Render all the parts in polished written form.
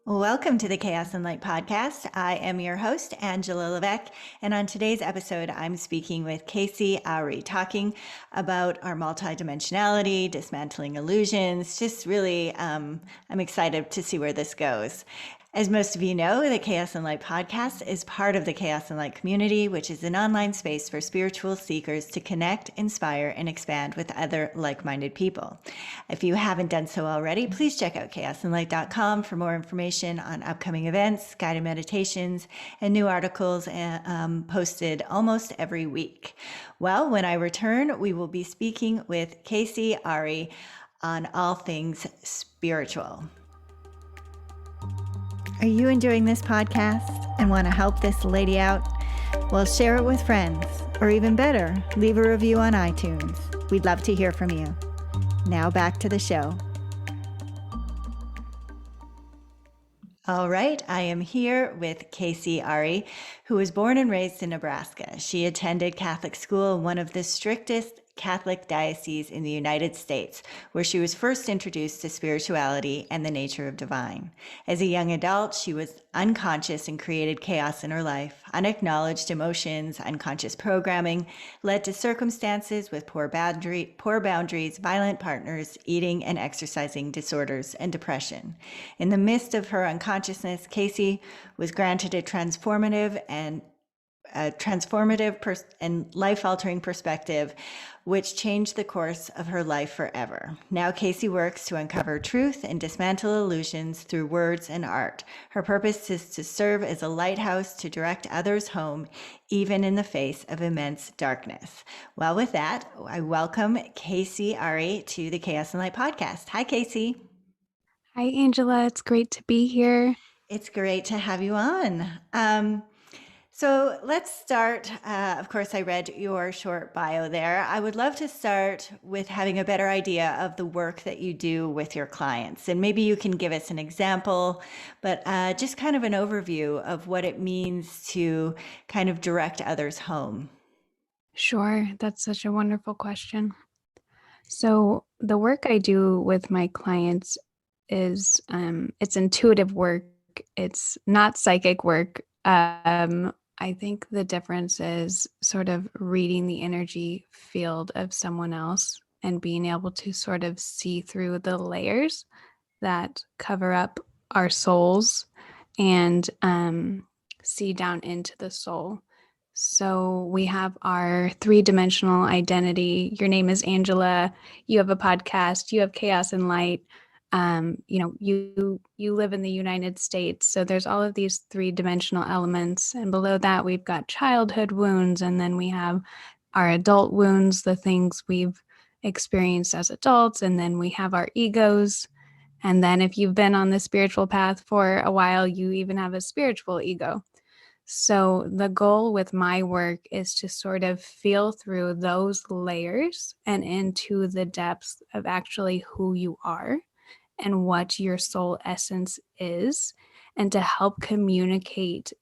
Welcome to the Chaos and Light podcast. I am your host, Angela Levesque, and on today's episode, I'm speaking with Casi Ari, talking about our multidimensionality, dismantling illusions. Just really, I'm excited to see where this goes. As most of you know, the Chaos and Light podcast is part of the Chaos and Light community, which is an online space for spiritual seekers to connect, inspire, and expand with other like-minded people. If you haven't done so already, please check out chaosandlight.com for more information on upcoming events, guided meditations, and new articles posted almost every week. Well, when I return, we will be speaking with Casi Ari on all things spiritual. Are you enjoying this podcast and want to help this lady out? Well, share it with friends, or even better, leave a review on iTunes. We'd love to hear from you. Now back to the show. All right, I am here with Casi Ari, who was born and raised in Nebraska. She attended Catholic school, one of the strictest Catholic dioceses in the United States, where she was first introduced to spirituality and the nature of divine. As a young adult, she was unconscious and created chaos in her life. Unacknowledged emotions, unconscious programming led to circumstances with poor boundaries, violent partners, eating and exercising disorders, and depression. In the midst of her unconsciousness, Casi was granted a transformative and life-altering perspective, which changed the course of her life forever. Now Casi works to uncover truth and dismantle illusions through words and art. Her purpose is to serve as a lighthouse to direct others home, even in the face of immense darkness. Well, with that, I welcome Casi Ari to the Chaos and Light podcast. Hi, Casi. Hi, Angela. It's great to be here. It's great to have you on. So let's start. Of course, I read your short bio there. I would love to start with having a better idea of the work that you do with your clients. And maybe you can give us an example, but just kind of an overview of what it means to kind of direct others home. Sure. That's such a wonderful question. So the work I do with my clients is it's intuitive work. It's not psychic work. I think the difference is sort of reading the energy field of someone else and being able to sort of see through the layers that cover up our souls and see down into the soul. So we have our three-dimensional identity. Your name is Angela. You have a podcast. You have Chaos and Light. You live in the United States. So there's all of these three-dimensional elements. And below that, we've got childhood wounds. And then we have our adult wounds, the things we've experienced as adults. And then we have our egos. And then if you've been on the spiritual path for a while, you even have a spiritual ego. So the goal with my work is to sort of feel through those layers and into the depths of actually who you are and what your soul essence is, and to help communicate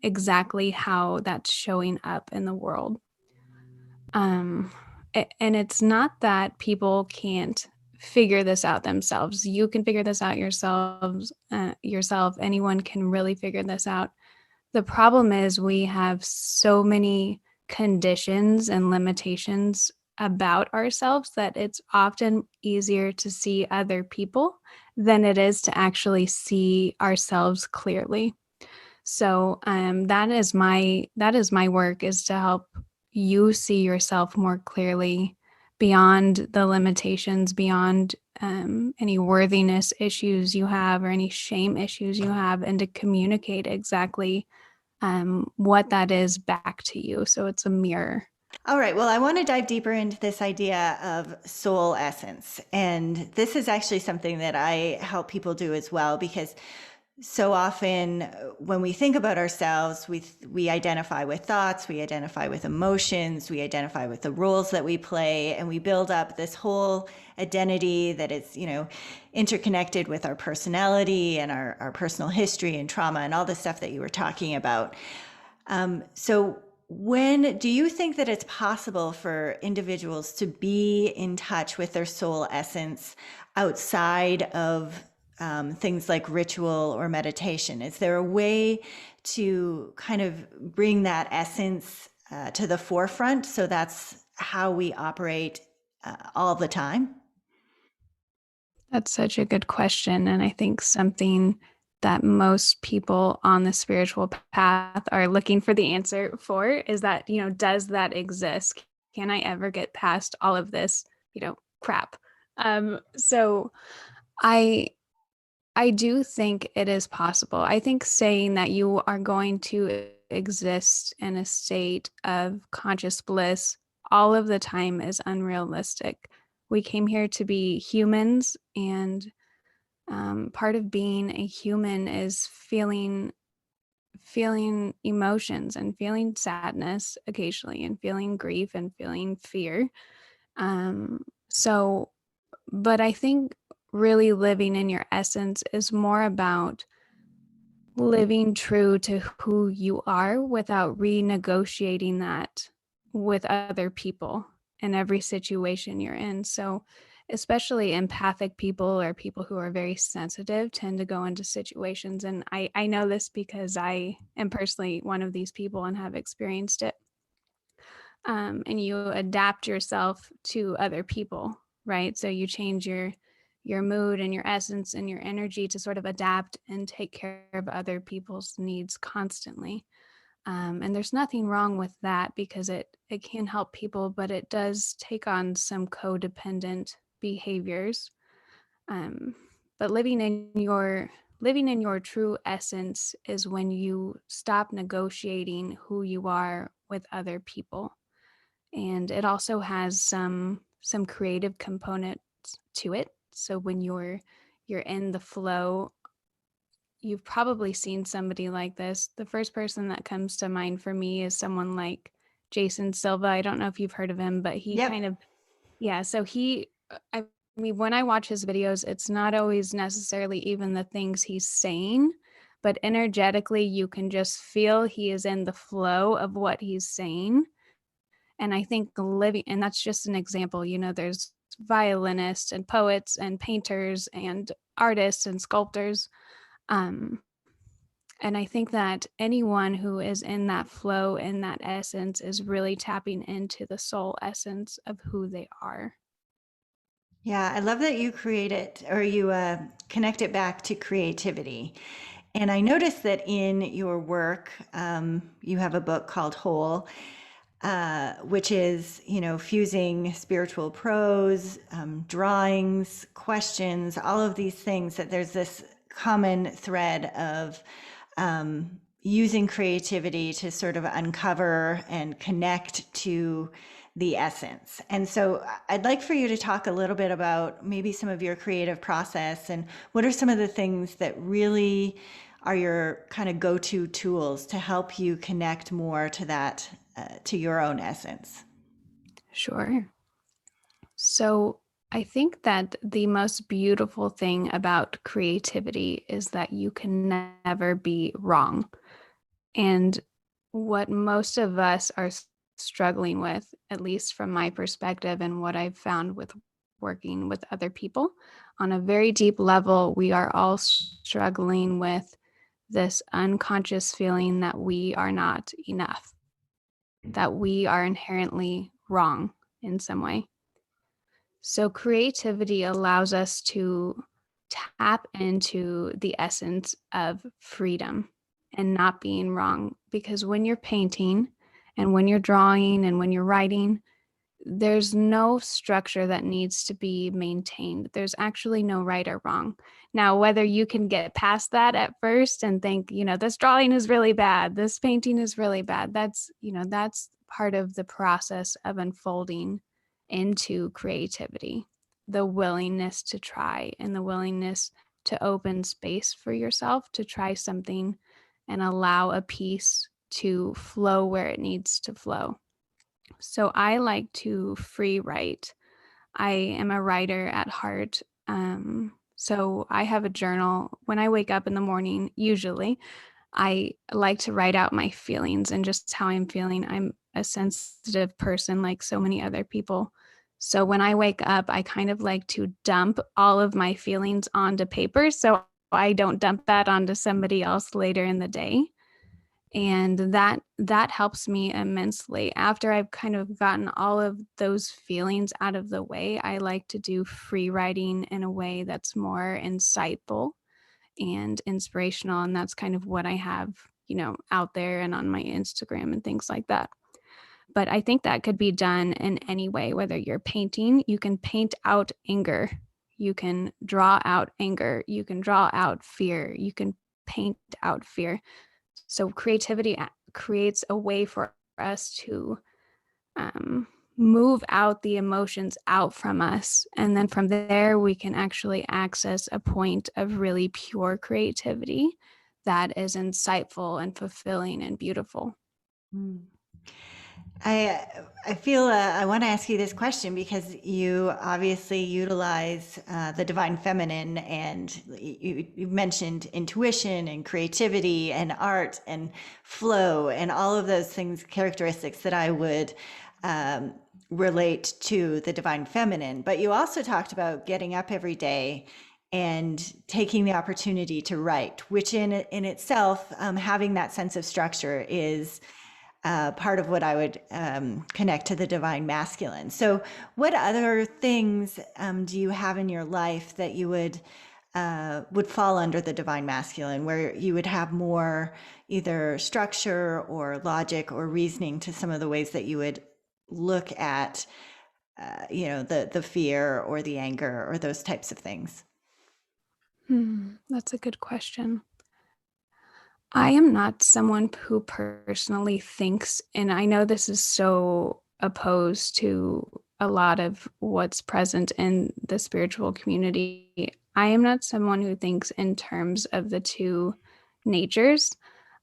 exactly how that's showing up in the world. And it's not that people can't figure this out themselves. You can figure this out yourself. Anyone can really figure this out. The problem is we have so many conditions and limitations about ourselves that it's often easier to see other people than it is to actually see ourselves clearly. So that is my work, is to help you see yourself more clearly beyond the limitations, beyond any worthiness issues you have or any shame issues you have, and to communicate exactly what that is back to you. So it's a mirror. All right. Well, I want to dive deeper into this idea of soul essence. And this is actually something that I help people do as well, because so often when we think about ourselves, we identify with thoughts, we identify with emotions, we identify with the roles that we play, and we build up this whole identity that is, interconnected with our personality and our personal history and trauma and all the stuff that you were talking about. So when do you think that it's possible for individuals to be in touch with their soul essence outside of things like ritual or meditation? Is there a way to kind of bring that essence to the forefront so that's how we operate all the time? That's such a good question. And I think something that most people on the spiritual path are looking for the answer for is that, does that exist? Can I ever get past all of this, crap? So I I do think it is possible. I think saying that you are going to exist in a state of conscious bliss all of the time is unrealistic. We came here to be humans, and part of being a human is feeling emotions and feeling sadness occasionally, and feeling grief and feeling fear. So, but I think really living in your essence is more about living true to who you are without renegotiating that with other people in every situation you're in. So, especially empathic people or people who are very sensitive tend to go into situations. And I know this because I am personally one of these people and have experienced it. And you adapt yourself to other people, right? So you change your mood and your essence and your energy to sort of adapt and take care of other people's needs constantly. And there's nothing wrong with that because it can help people, but it does take on some codependent behaviors. Um, but living in your true essence is when you stop negotiating who you are with other people, and it also has some creative components to it. So when you're in the flow, you've probably seen somebody like this. The first person that comes to mind for me is someone like Jason Silva. I don't know if you've heard of him, but he Yep. kind of, yeah, so I mean, when I watch his videos, it's not always necessarily even the things he's saying, but energetically you can just feel he is in the flow of what he's saying. And I think living, and that's just an example, there's violinists and poets and painters and artists and sculptors. Um, and I think that anyone who is in that flow, in that essence, is really tapping into the soul essence of who they are. Yeah, I love that you create it or you connect it back to creativity. And I noticed that in your work, you have a book called Whole, which is, fusing spiritual prose, drawings, questions, all of these things, that there's this common thread of using creativity to sort of uncover and connect to the essence. And so I'd like for you to talk a little bit about maybe some of your creative process and what are some of the things that really are your kind of go-to tools to help you connect more to that, to your own essence. Sure. So I think that the most beautiful thing about creativity is that you can never be wrong. And what most of us are struggling with, at least from my perspective and what I've found with working with other people, on a very deep level, we are all struggling with this unconscious feeling that we are not enough, that we are inherently wrong in some way. So, creativity allows us to tap into the essence of freedom and not being wrong. Because when you're painting and when you're drawing and when you're writing, there's no structure that needs to be maintained. There's actually no right or wrong. Now, whether you can get past that at first and think, this drawing is really bad, this painting is really bad, that's part of the process of unfolding into creativity. The willingness to try and the willingness to open space for yourself to try something and allow a piece to flow where it needs to flow. So I like to free write. I am a writer at heart. So I have a journal. When I wake up in the morning, usually, I like to write out my feelings and just how I'm feeling. I'm a sensitive person, like so many other people. So when I wake up, I kind of like to dump all of my feelings onto paper so I don't dump that onto somebody else later in the day. And that helps me immensely. After I've kind of gotten all of those feelings out of the way, I like to do free writing in a way that's more insightful and inspirational, and that's kind of what I have, out there and on my Instagram and things like that. But I think that could be done in any way. Whether you're painting, you can paint out anger, you can draw out anger, you can draw out fear, you can paint out fear. So creativity creates a way for us to move out the emotions out from us. And then from there, we can actually access a point of really pure creativity that is insightful and fulfilling and beautiful. Mm. I feel I want to ask you this question because you obviously utilize the divine feminine, and you mentioned intuition and creativity and art and flow and all of those things, characteristics that I would relate to the divine feminine. But you also talked about getting up every day and taking the opportunity to write, which in itself, having that sense of structure is part of what I would connect to the divine masculine. So, what other things do you have in your life that you would fall under the divine masculine, where you would have more either structure or logic or reasoning to some of the ways that you would look at, the fear or the anger or those types of things? That's a good question. I am not someone who personally thinks, and I know this is so opposed to a lot of what's present in the spiritual community. I am not someone who thinks in terms of the two natures.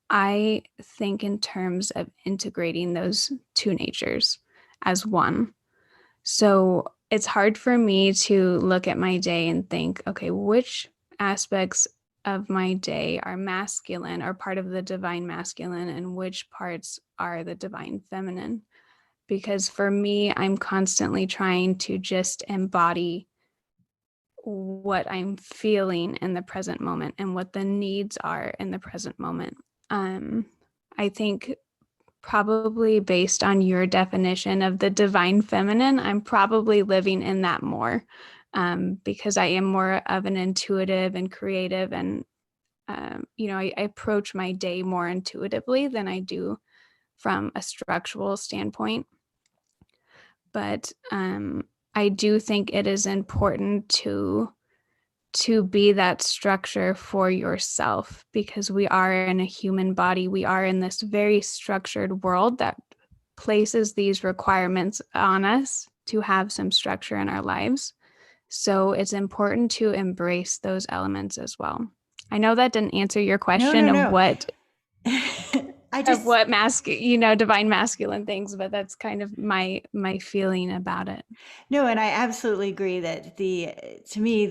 I think in terms of integrating those two natures as one. So it's hard for me to look at my day and think, okay, which aspects of my day are masculine, are part of the divine masculine, and which parts are the divine feminine? Because for me, I'm constantly trying to just embody what I'm feeling in the present moment and what the needs are in the present moment. I think probably based on your definition of the divine feminine, I'm probably living in that more, because I am more of an intuitive and creative, and I approach my day more intuitively than I do from a structural standpoint. But I do think it is important to be that structure for yourself, because we are in a human body. We are in this very structured world that places these requirements on us to have some structure in our lives. So it's important to embrace those elements as well. I know that didn't answer your No, question no, of no. what I just divine masculine things, but that's kind of my feeling about it. No, and I absolutely agree that to me,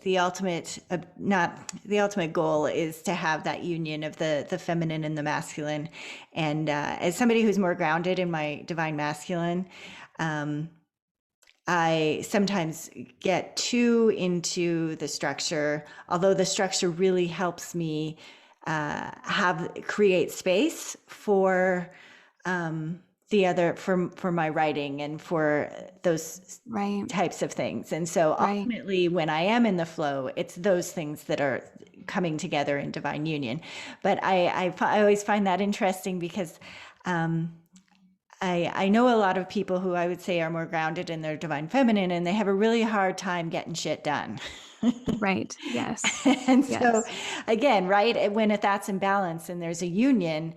the ultimate, not the ultimate goal is to have that union of the feminine and the masculine. And as somebody who's more grounded in my divine masculine, um, I sometimes get too into the structure, although the structure really helps me create space for the other for my writing and for those Right. types of things. And so Right. ultimately, when I am in the flow, it's those things that are coming together in divine union. But I always find that interesting because I know a lot of people who I would say are more grounded in their divine feminine, and they have a really hard time getting shit done. Right. Yes. And so, Yes. again, right, when that's in balance and there's a union,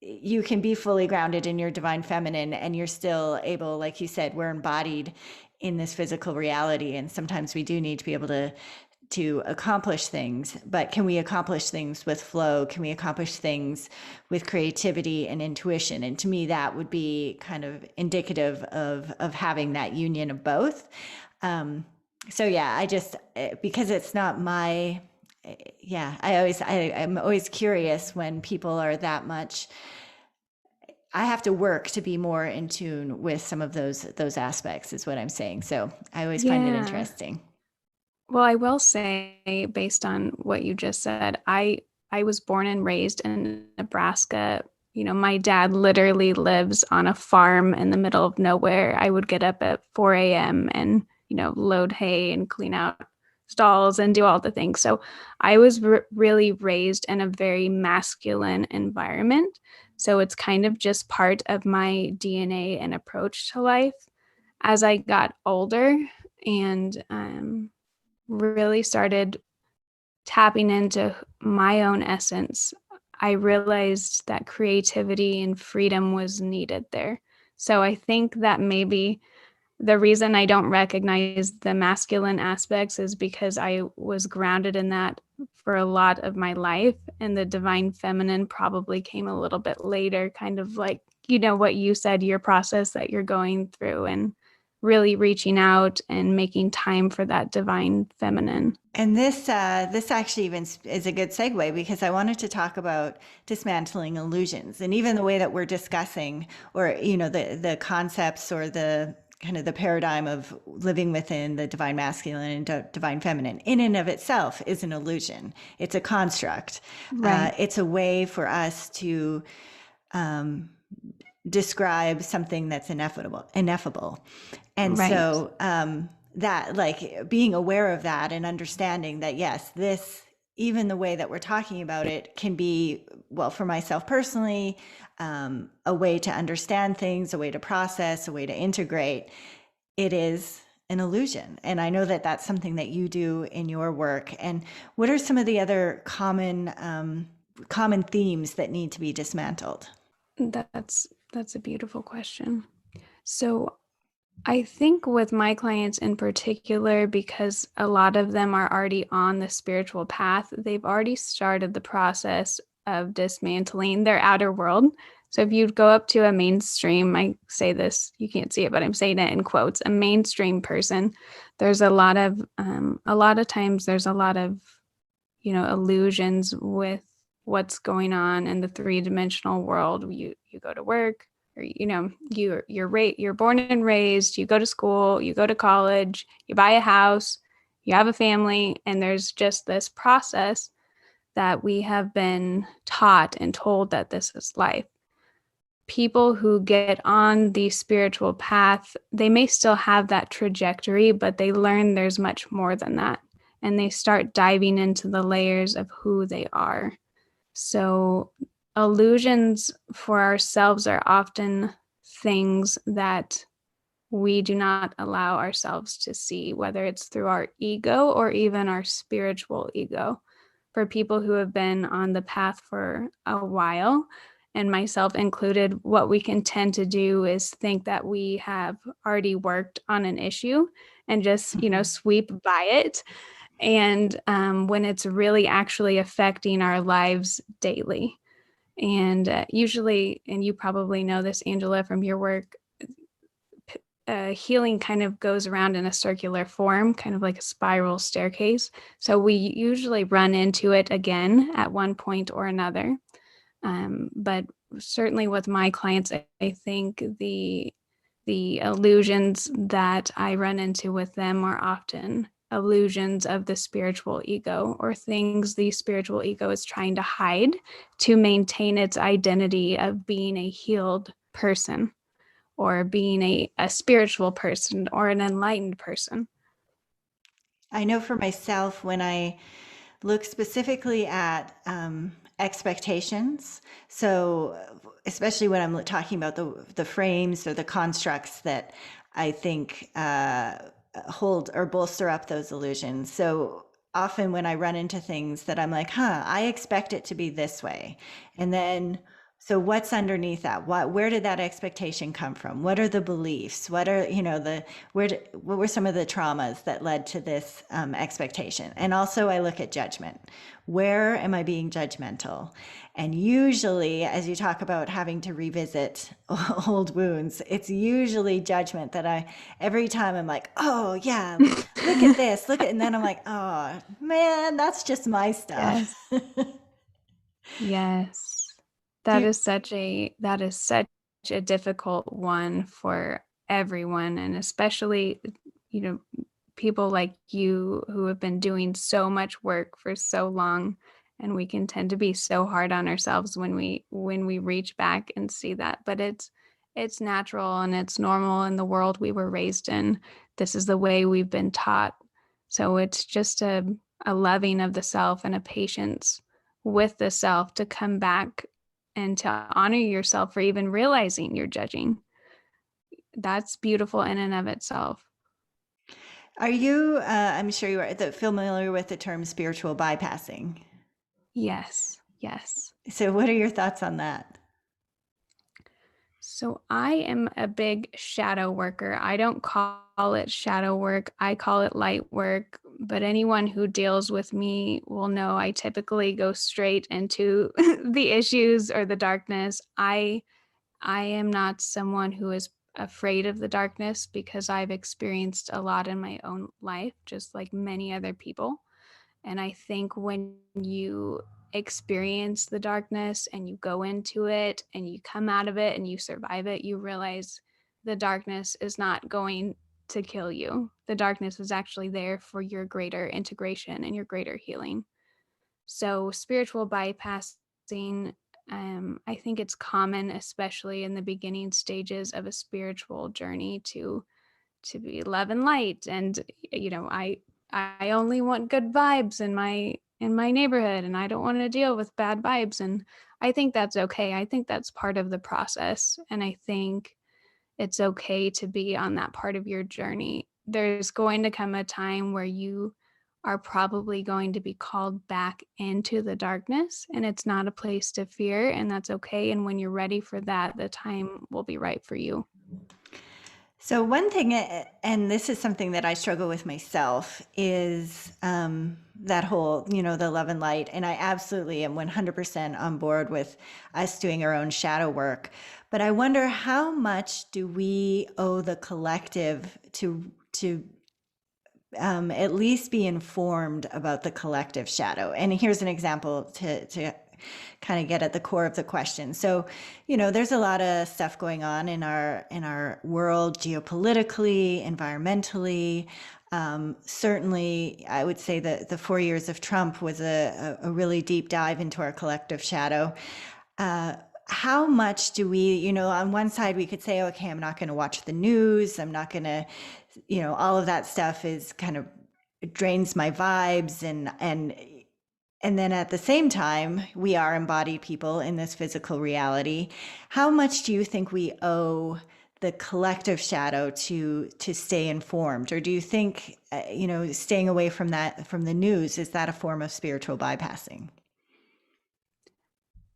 you can be fully grounded in your divine feminine and you're still able, like you said, we're embodied in this physical reality. And sometimes we do need to be able to accomplish things, but can we accomplish things with flow? Can we accomplish things with creativity and intuition? And to me, that would be kind of indicative of having that union of both. So yeah, I just, because it's not my, yeah, I'm always curious when people are that much I have to work to be more in tune with some of those aspects, is what I'm saying. So I always find it Yeah. interesting. Well, I will say, based on what you just said, I was born and raised in Nebraska. You know, my dad literally lives on a farm in the middle of nowhere. I would get up at 4 a.m. and, load hay and clean out stalls and do all the things. So I was really raised in a very masculine environment. So it's kind of just part of my DNA and approach to life. As I got older and really started tapping into my own essence, I realized that creativity and freedom was needed there. So I think that maybe the reason I don't recognize the masculine aspects is because I was grounded in that for a lot of my life, and the divine feminine probably came a little bit later, kind of like, what you said, your process that you're going through, and really reaching out and making time for that divine feminine. And this actually even is a good segue, because I wanted to talk about dismantling illusions, and even the way that we're discussing, or the concepts, or the kind of the paradigm of living within the divine masculine and divine feminine in and of itself is an illusion. It's a construct. Right. It's a way for us to describe something that's ineffable. And Right. so that, like, being aware of that and understanding that, yes, this, even the way that we're talking about it, can be, well, for myself personally, a way to understand things, a way to process, a way to integrate. It is an illusion. And I know that that's something that you do in your work. And what are some of the other common themes that need to be dismantled? That's a beautiful question. So I think with my clients in particular, because a lot of them are already on the spiritual path, they've already started the process of dismantling their outer world. So if you go up to a mainstream, I say this, you can't see it, but I'm saying it in quotes, a mainstream person, there's a lot of times there's a lot of, illusions with what's going on in the three-dimensional world. You go to work, or you're born and raised, you go to school, you go to college, you buy a house, you have a family, and there's just this process that we have been taught and told that this is life. People who get on the spiritual path, they may still have that trajectory, but they learn there's much more than that, and they start diving into the layers of who they are. So illusions for ourselves are often things that we do not allow ourselves to see, whether it's through our ego or even our spiritual ego. For people who have been on the path for a while, and myself included, what we can tend to do is think that we have already worked on an issue and just, sweep by it. And when it's really actually affecting our lives daily. And usually, and you probably know this, Angela, from your work, healing kind of goes around in a circular form, kind of like a spiral staircase. So we usually run into it again at one point or another. But certainly with my clients, I think the illusions that I run into with them are often illusions of the spiritual ego, or things the spiritual ego is trying to hide to maintain its identity of being a healed person, or being a spiritual person, or an enlightened person. I know for myself, when I look specifically at expectations, so especially when I'm talking about the frames or the constructs that I think hold or bolster up those illusions. So often when I run into things that I'm like, I expect it to be this way. And then, so what's underneath that? Where did that expectation come from? What are the beliefs? What are, what were some of the traumas that led to this expectation? And also I look at judgment. Where am I being judgmental? And usually, as you talk about having to revisit old wounds, it's usually judgment that every time I'm like, oh yeah, look at this, and then I'm like, oh man, that's just my stuff. Yes. Yes. Do you, That is such a difficult one for everyone, and especially, you know, people like you who have been doing so much work for so long, and we can tend to be so hard on ourselves when we reach back and see that. But it's natural and it's normal in the world we were raised in. This is the way we've been taught. So it's just a loving of the self and a patience with the self to come back and to honor yourself for even realizing you're judging. That's beautiful in and of itself. Are you, I'm sure you are familiar with the term spiritual bypassing. Yes, yes. So, what are your thoughts on that? So I am a big shadow worker. I don't call it shadow work, I call it light work. But anyone who deals with me will know I typically go straight into the issues or the darkness. I am not someone who is afraid of the darkness because I've experienced a lot in my own life, just like many other people. And I think when you experience the darkness and you go into it and you come out of it and you survive it, you realize the darkness is not going to kill you. The darkness is actually there for your greater integration and your greater healing. So, spiritual bypassing, I think it's common, especially in the beginning stages of a spiritual journey, to be love and light. And I only want good vibes in my neighborhood, and I don't want to deal with bad vibes. And I think that's okay. I think that's part of the process, and I think it's okay to be on that part of your journey. There's going to come a time where you are probably going to be called back into the darkness, and it's not a place to fear, and that's okay. And when you're ready for that, the time will be right for you. So, one thing, and this is something that I struggle with myself, is that whole, the love and light. And I absolutely am 100% on board with us doing our own shadow work. But I wonder, how much do we owe the collective to at least be informed about the collective shadow? And here's an example to kind of get at the core of the question. So, there's a lot of stuff going on in our world, geopolitically, environmentally. Certainly, I would say that the 4 years of Trump was a really deep dive into our collective shadow. How much do we, on one side we could say, okay, I'm not going to watch the news. I'm not going to, all of that stuff is kind of, it drains my vibes. And then at the same time, we are embodied people in this physical reality. How much do you think we owe the collective shadow to stay informed? Or do you think, staying away from the news, is that a form of spiritual bypassing?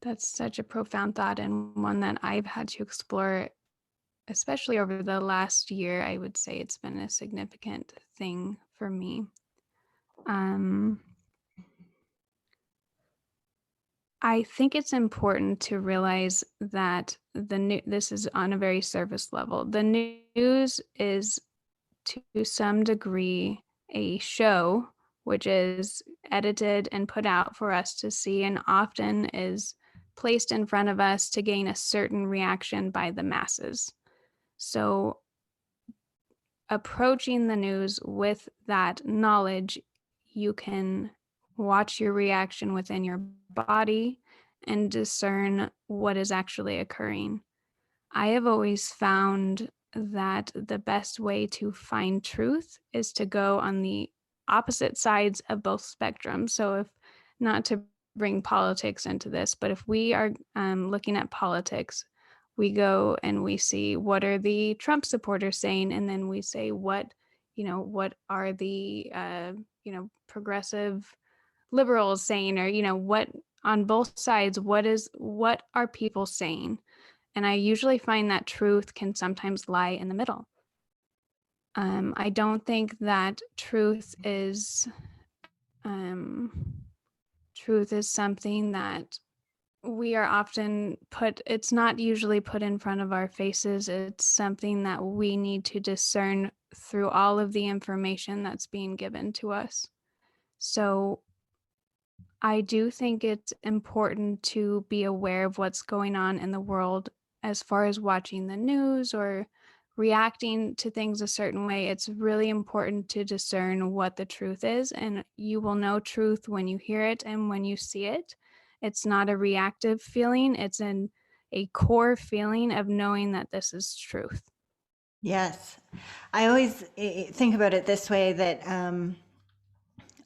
That's such a profound thought, and one that I've had to explore, especially over the last year. I would say it's been a significant thing for me. Um, I think it's important to realize that this is on a very surface level. The news is to some degree a show, which is edited and put out for us to see, and often is placed in front of us to gain a certain reaction by the masses. So, approaching the news with that knowledge, you can watch your reaction within your body and discern what is actually occurring. I have always found that the best way to find truth is to go on the opposite sides of both spectrums. So, if not to bring politics into this, but if we are looking at politics, we go and we see what are the Trump supporters saying, and then we say what are the progressive liberals saying, or what on both sides, what are people saying? And I usually find that truth can sometimes lie in the middle. I don't think that um, truth is something that we are often it's not usually put in front of our faces. It's something that we need to discern through all of the information that's being given to us. So I do think it's important to be aware of what's going on in the world as far as watching the news or reacting to things a certain way, it's really important to discern what the truth is. And you will know truth when you hear it and when you see it. It's not a reactive feeling, it's a core feeling of knowing that this is truth. Yes. I always think about it this way that,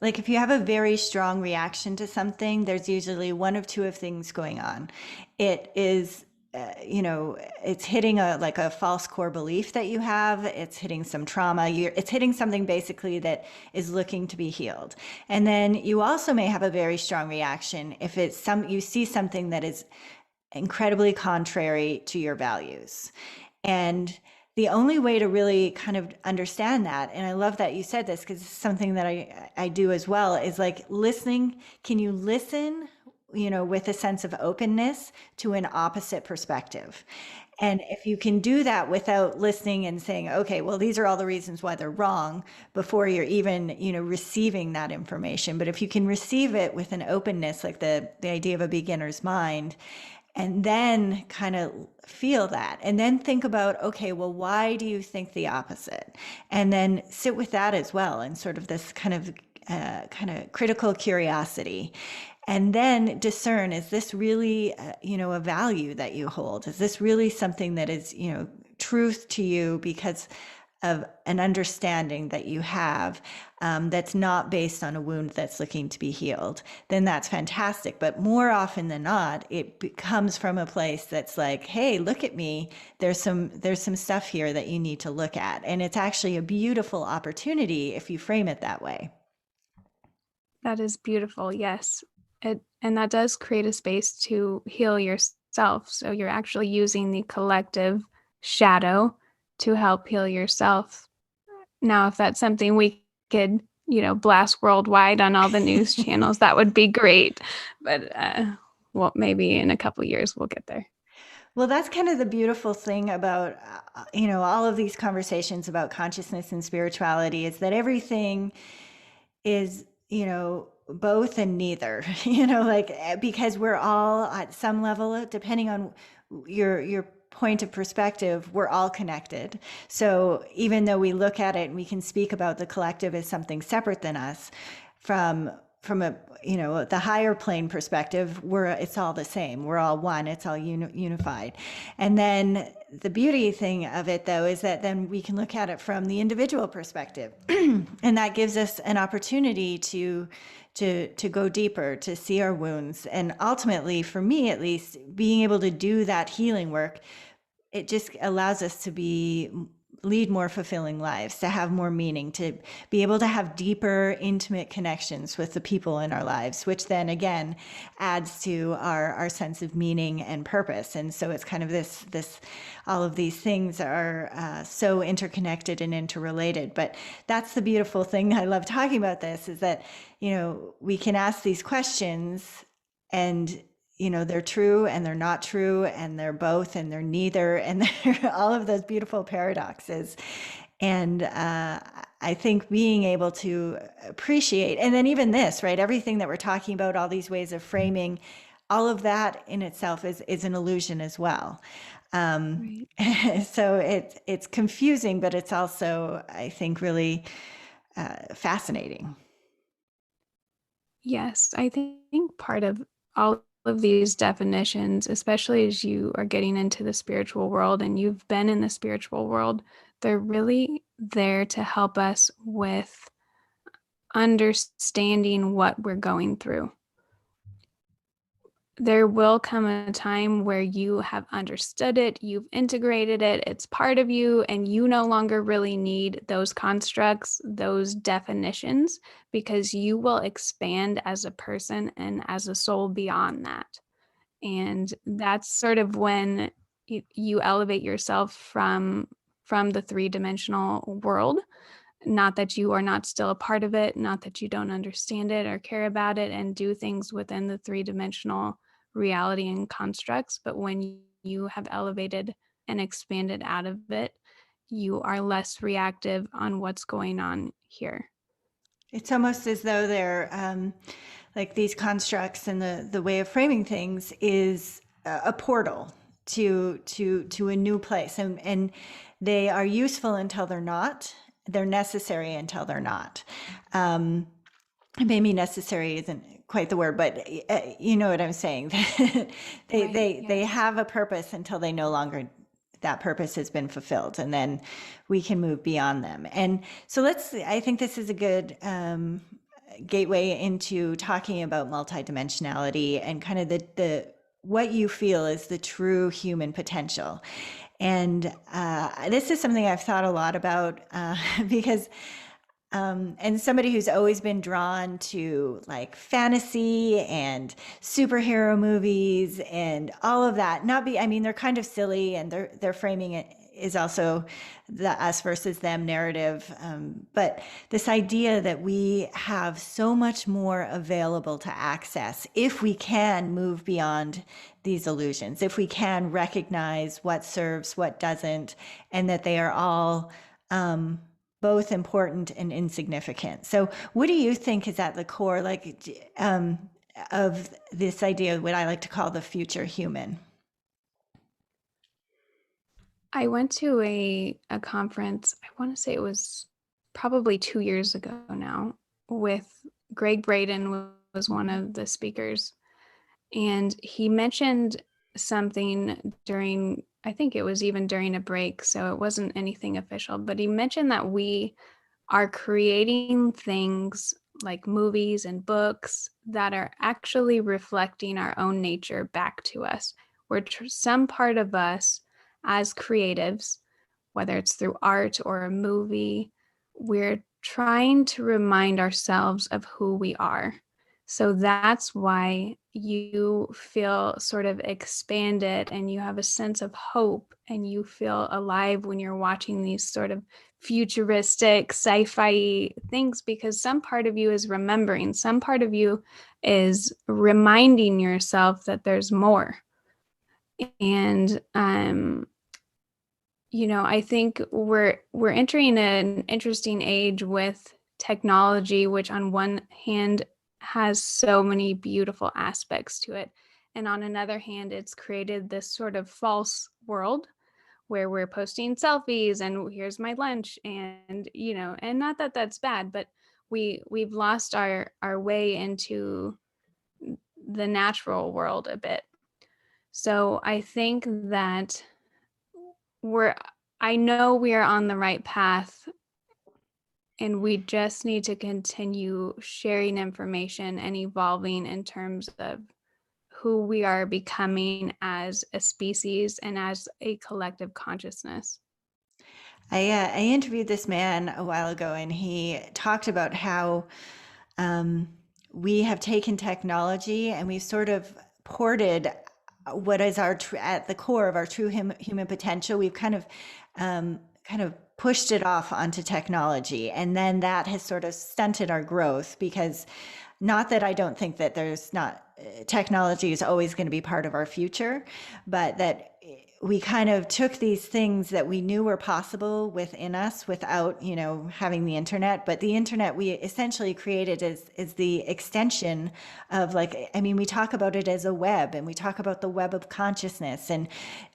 like if you have a very strong reaction to something, there's usually one of two of things going on. It is, it's hitting a false core belief that you have. It's hitting some trauma. It's hitting something basically that is looking to be healed. And then you also may have a very strong reaction if you see something that is incredibly contrary to your values. And the only way to really kind of understand that, and I love that you said this because it's something that I do as well, is like listening. Can you listen, with a sense of openness to an opposite perspective? And if you can do that without listening and saying, okay, well, these are all the reasons why they're wrong before you're even, receiving that information. But if you can receive it with an openness, like the idea of a beginner's mind, and then kind of feel that and then think about, okay, well, why do you think the opposite? And then sit with that as well, and sort of this kind of critical curiosity, and then discern, is this really a value that you hold? Is this really something that is truth to you because of an understanding that you have, that's not based on a wound that's looking to be healed? Then that's fantastic. But more often than not, it comes from a place that's like, hey, look at me. There's some stuff here that you need to look at. And it's actually a beautiful opportunity if you frame it that way. That is beautiful. Yes. And that does create a space to heal yourself. So you're actually using the collective shadow to help heal yourself. Now, if that's something we could, blast worldwide on all the news channels, that would be great. But well, maybe in a couple years we'll get there. Well, that's kind of the beautiful thing about, all of these conversations about consciousness and spirituality, is that everything is, both and neither, because we're all at some level, depending on your point of perspective, we're all connected. So even though we look at it and we can speak about the collective as something separate than us, from a the higher plane perspective, it's all the same. We're all one. It's all unified. And then the beauty thing of it, though, is that then we can look at it from the individual perspective, and that gives us an opportunity to go deeper, to see our wounds, and ultimately, for me at least, being able to do that healing work, it just allows us to lead more fulfilling lives, to have more meaning, to be able to have deeper, intimate connections with the people in our lives, which then again adds to our sense of meaning and purpose. And so it's kind of this all of these things are so interconnected and interrelated. But that's the beautiful thing I love talking about this, is that, we can ask these questions, and they're true and they're not true, and they're both and they're neither, and they're all of those beautiful paradoxes. And I think being able to appreciate, and then even this, right, everything that we're talking about, all these ways of framing, all of that in itself is an illusion as well. Right. So it's confusing, but it's also, I think, really fascinating. Yes, I think part of all of these definitions, especially as you are getting into the spiritual world and you've been in the spiritual world, they're really there to help us with understanding what we're going through. There will come a time where you have understood it, you've integrated it, it's part of you, and you no longer really need those constructs, those definitions, because you will expand as a person and as a soul beyond that. And that's sort of when you elevate yourself from the three-dimensional world. Not that you are not still a part of it, not that you don't understand it or care about it and do things within the three-dimensional reality and constructs, but when you have elevated and expanded out of it, you are less reactive on what's going on here. It's almost as though they're like these constructs, and the way of framing things is a portal to a new place, and they are useful until they're not. They're necessary until they're not. Maybe necessary isn't quite the word, but you know what I'm saying. Right. They Yes. have a purpose until they no longer, that purpose has been fulfilled, and then we can move beyond them. And so I think this is a good gateway into talking about multidimensionality and kind of the what you feel is the true human potential. And this is something I've thought a lot about because and somebody who's always been drawn to like fantasy and superhero movies and all of that. Not be, I mean, they're kind of silly, and they're framing it is also the us versus them narrative. But this idea that we have so much more available to access if we can move beyond these illusions, if we can recognize what serves, what doesn't, and that they are all both important and insignificant. So what do you think is at the core, like, of this idea of what I like to call the future human? I went to a conference, I want to say it was probably 2 years ago now, with Greg Braden was one of the speakers. And he mentioned something during, I think it was even during a break, so it wasn't anything official, but he mentioned that we are creating things like movies and books that are actually reflecting our own nature back to us. Where some part of us as creatives, whether it's through art or a movie, we're trying to remind ourselves of who we are. So that's why you feel sort of expanded and you have a sense of hope and you feel alive when you're watching these sort of futuristic sci-fi things, because some part of you is remembering, some part of you is reminding yourself that there's more. And I think we're entering an interesting age with technology, which on one hand has so many beautiful aspects to it, and on another hand it's created this sort of false world where we're posting selfies and here's my lunch, and and not that that's bad, but we've lost our way into the natural world a bit. So I think that we're I know we are on the right path, and we just need to continue sharing information and evolving in terms of who we are becoming as a species and as a collective consciousness. I interviewed this man a while ago, and he talked about how we have taken technology and we've sort of ported what is at the core of our true human potential. We've kind of pushed it off onto technology, and then that has sort of stunted our growth. Because not that I don't think that there's not technology is always going to be part of our future, but that we kind of took these things that we knew were possible within us without, having the internet. But the internet we essentially created is the extension of, like, I mean, we talk about it as a web, and we talk about the web of consciousness, and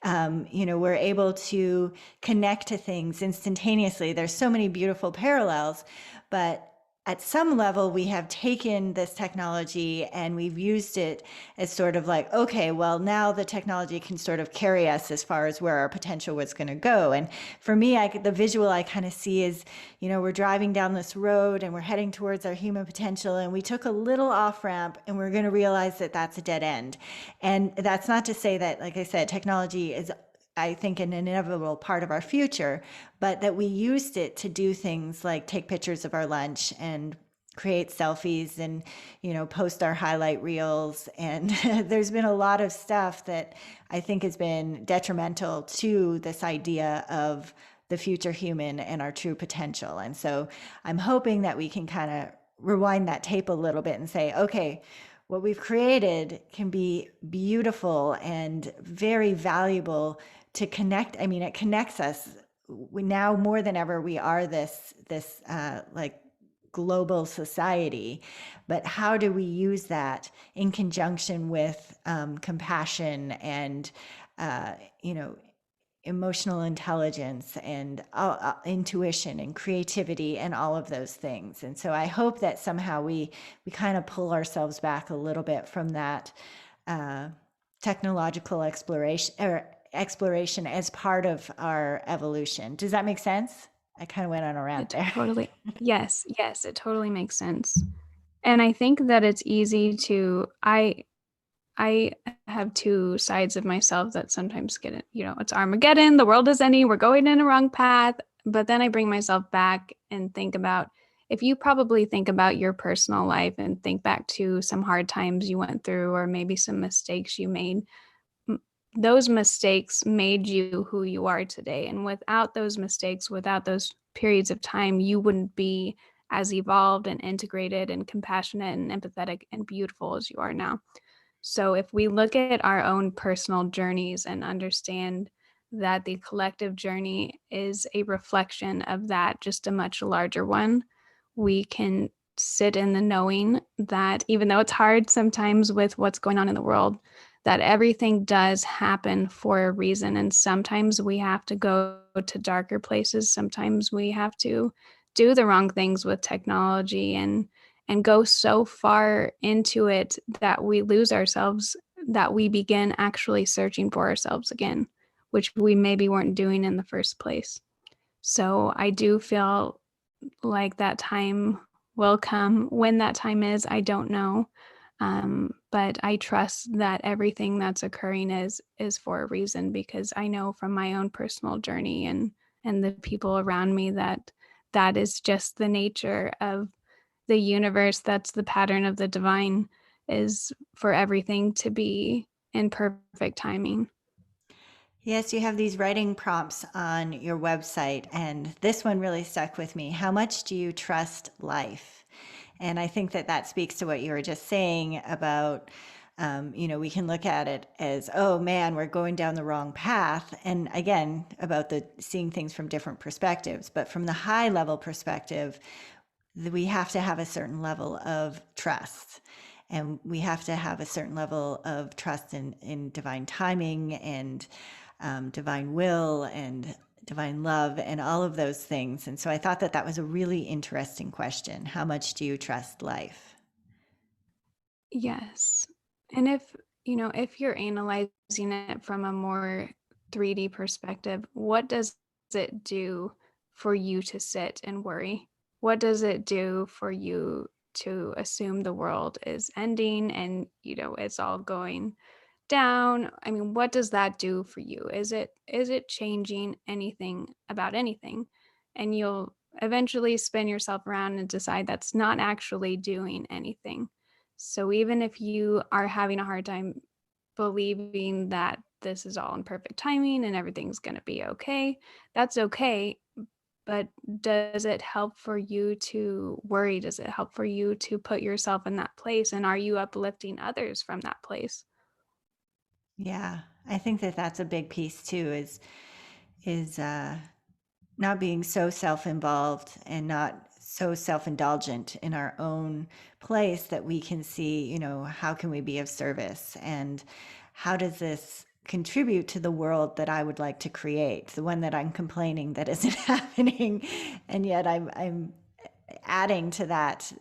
we're able to connect to things instantaneously. There's so many beautiful parallels, but at some level, we have taken this technology and we've used it as sort of like, okay, well, now the technology can sort of carry us as far as where our potential was going to go. And for me, the visual I kind of see is, we're driving down this road and we're heading towards our human potential, and we took a little off ramp and we're going to realize that that's a dead end. And that's not to say that, like I said, technology is, I think, an inevitable part of our future, but that we used it to do things like take pictures of our lunch and create selfies and, post our highlight reels. And there's been a lot of stuff that I think has been detrimental to this idea of the future human and our true potential. And so I'm hoping that we can kind of rewind that tape a little bit and say, okay, what we've created can be beautiful and very valuable to connect. I mean, it connects us. We now more than ever, we are this like global society, but how do we use that in conjunction with compassion and you know, emotional intelligence and intuition and creativity and all of those things. And so I hope that somehow we kind of pull ourselves back a little bit from that technological exploration as part of our evolution. Does that make sense? I kind of went on a rant It there. totally, yes, yes, it totally makes sense. And I think that it's easy to, I have two sides of myself that sometimes get it, it's Armageddon, the world is ending, we're going in a wrong path. But then I bring myself back and think about, if you probably think about your personal life and think back to some hard times you went through, or maybe some mistakes you made, those mistakes made you who you are today. And without those mistakes, without those periods of time, you wouldn't be as evolved and integrated and compassionate and empathetic and beautiful as you are now. So if we look at our own personal journeys and understand that the collective journey is a reflection of that, just a much larger one, we can sit in the knowing that even though it's hard sometimes with what's going on in the world, that everything does happen for a reason. And sometimes we have to go to darker places. Sometimes we have to do the wrong things with technology and go so far into it that we lose ourselves, that we begin actually searching for ourselves again, which we maybe weren't doing in the first place. So I do feel like that time will come. When that time is, I don't know. But I trust that everything that's occurring is for a reason, because I know from my own personal journey and the people around me that that is just the nature of the universe. That's the pattern of the divine, is for everything to be in perfect timing. Yes, you have these writing prompts on your website, and this one really stuck with me. How much do you trust life? And I think that that speaks to what you were just saying about, we can look at it as, oh man, we're going down the wrong path. And again, about the seeing things from different perspectives. But from the high level perspective, we have to have a certain level of trust. And we have to have a certain level of trust in divine timing and divine will and divine love and all of those things. And so I thought that that was a really interesting question. How much do you trust life? Yes. And if you're analyzing it from a more 3D perspective, what does it do for you to sit and worry? What does it do for you to assume the world is ending and, it's all going down? I mean, what does that do for you? Is it changing anything about anything? And you'll eventually spin yourself around and decide that's not actually doing anything. So even if you are having a hard time believing that this is all in perfect timing and everything's going to be okay, that's okay. But does it help for you to worry? Does it help for you to put yourself in that place? And are you uplifting others from that place? Yeah, I think that that's a big piece too. Is not being so self-involved and not so self-indulgent in our own place that we can see, how can we be of service and how does this contribute to the world that I would like to create, the one that I'm complaining that isn't happening, and yet I'm adding to that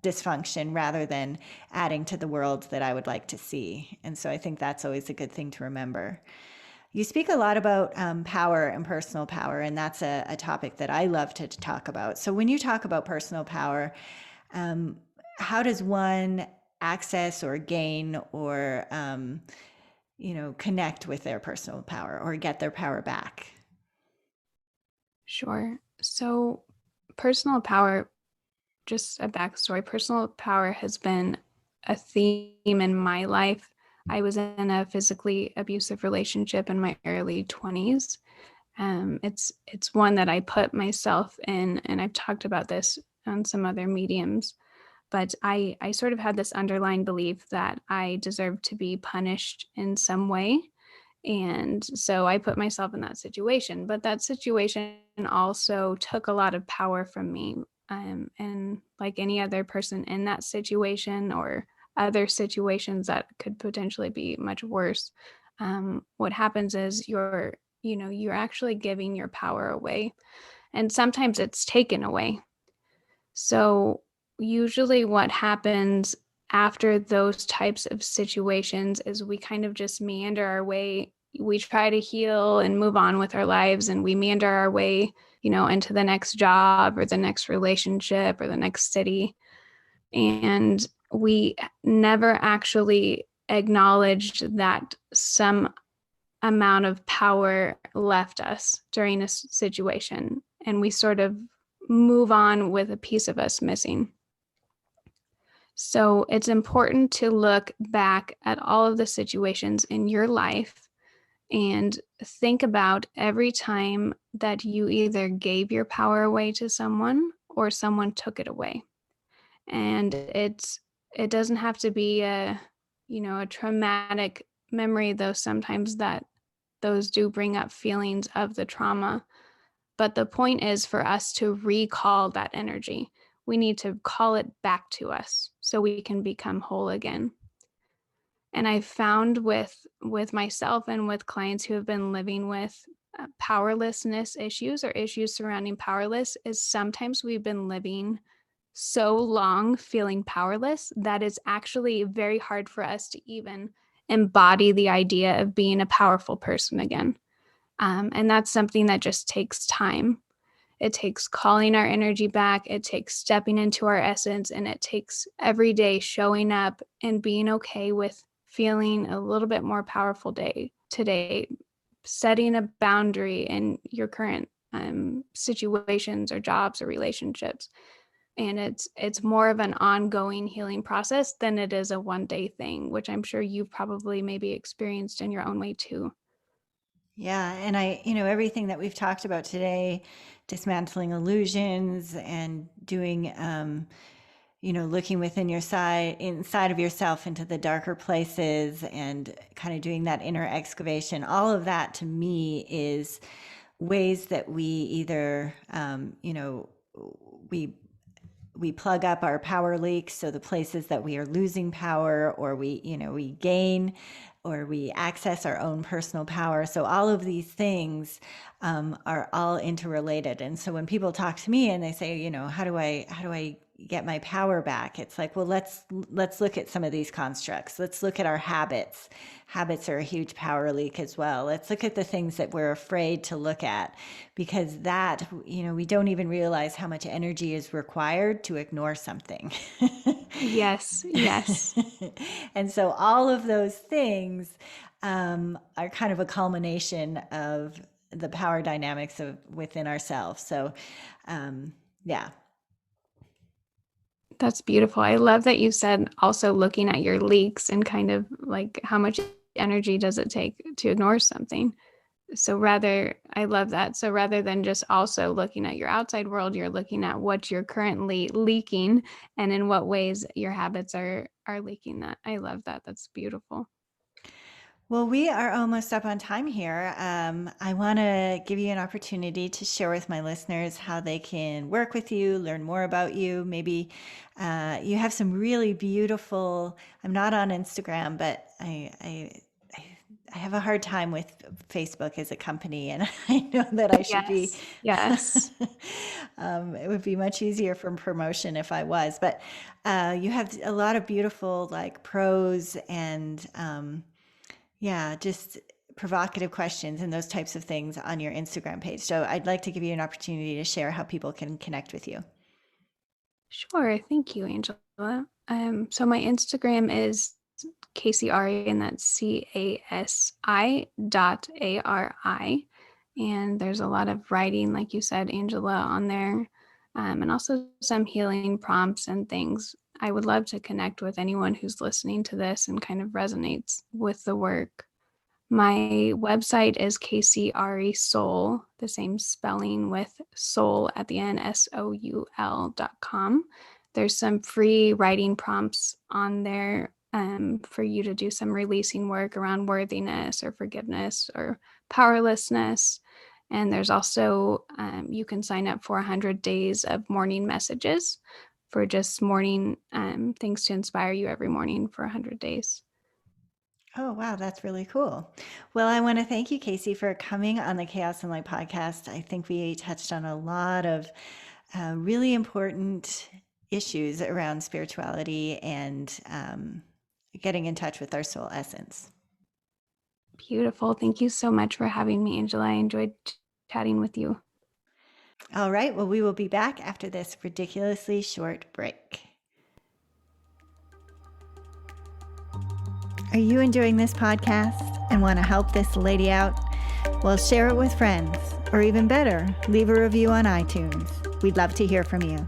dysfunction rather than adding to the world that I would like to see. And so I think that's always a good thing to remember. You speak a lot about power and personal power, and that's a topic that I love to talk about. So when you talk about personal power, um, how does one access or gain or connect with their personal power or get their power back? Sure. So personal power, just a backstory, personal power has been a theme in my life. I was in a physically abusive relationship in my early 20s. It's one that I put myself in, and I've talked about this on some other mediums. But I sort of had this underlying belief that I deserved to be punished in some way. And so I put myself in that situation. But that situation also took a lot of power from me. And like any other person in that situation or other situations that could potentially be much worse, what happens is you're actually giving your power away, and sometimes it's taken away. So usually what happens after those types of situations is we kind of just meander our way. We try to heal and move on with our lives, and we meander our way, into the next job or the next relationship or the next city. And we never actually acknowledged that some amount of power left us during a situation, and we sort of move on with a piece of us missing. So it's important to look back at all of the situations in your life and think about every time that you either gave your power away to someone or someone took it away. And it doesn't have to be a traumatic memory, though sometimes that those do bring up feelings of the trauma. But the point is for us to recall that energy. We need to call it back to us so we can become whole again. And I've found with myself and with clients who have been living with powerlessness issues or issues surrounding powerless is sometimes we've been living so long feeling powerless that it's actually very hard for us to even embody the idea of being a powerful person again. And that's something that just takes time. It takes calling our energy back. It takes stepping into our essence. And it takes every day showing up and being okay with feeling a little bit more powerful day today, setting a boundary in your current situations or jobs or relationships. And it's more of an ongoing healing process than it is a one-day thing, which I'm sure you've probably maybe experienced in your own way too. Yeah, and everything that we've talked about today, dismantling illusions and doing, looking within your side, inside of yourself into the darker places and kind of doing that inner excavation, all of that to me is ways that we either, we we plug up our power leaks, so the places that we are losing power, or we gain, or we access our own personal power. So all of these things are all interrelated. And so when people talk to me and they say, how do I get my power back, it's like, well, let's look at some of these constructs. Let's look at our habits. Habits are a huge power leak as well. Let's look at the things that we're afraid to look at, because that, we don't even realize how much energy is required to ignore something. Yes, yes. And so all of those things are kind of a culmination of the power dynamics of within ourselves. So, yeah. That's beautiful. I love that you said also looking at your leaks and kind of like how much energy does it take to ignore something. I love that. So rather than just also looking at your outside world, you're looking at what you're currently leaking and in what ways your habits are leaking that. I love that. That's beautiful. Well, we are almost up on time here. I want to give you an opportunity to share with my listeners how they can work with you, learn more about you. Maybe you have some really beautiful. I'm not on Instagram, but I have a hard time with Facebook as a company, and I know that I should be. Yes. Yes. It would be much easier for promotion if I was, but you have a lot of beautiful like prose and yeah, just provocative questions and those types of things on your Instagram page. So I'd like to give you an opportunity to share how people can connect with you. Sure. Thank you, Angela. So my Instagram is Casi Ari, and that's CASI.ARI. And there's a lot of writing, like you said, Angela, on there, and also some healing prompts and things. I would love to connect with anyone who's listening to this and kind of resonates with the work. My website is Casi Ari Soul, the same spelling with soul at the end, SOUL.com. There's some free writing prompts on there for you to do some releasing work around worthiness or forgiveness or powerlessness. And there's also, you can sign up for 100 days of morning messages for just morning things to inspire you every morning for 100 days. Oh, wow, that's really cool. Well, I want to thank you, Casey, for coming on the Chaos and Light podcast. I think we touched on a lot of really important issues around spirituality and getting in touch with our soul essence. Beautiful. Thank you so much for having me, Angela. I enjoyed chatting with you. All right, well, we will be back after this ridiculously short break. Are you enjoying this podcast and want to help this lady out? Well, share it with friends, or even better, leave a review on iTunes. We'd love to hear from you.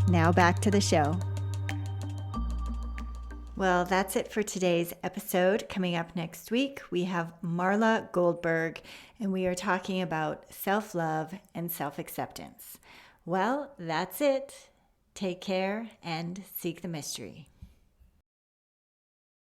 Now back to the show. Well, that's it for today's episode. Coming up next week, we have Marla Goldberg, and we are talking about self-love and self-acceptance. Well, that's it. Take care and seek the mystery.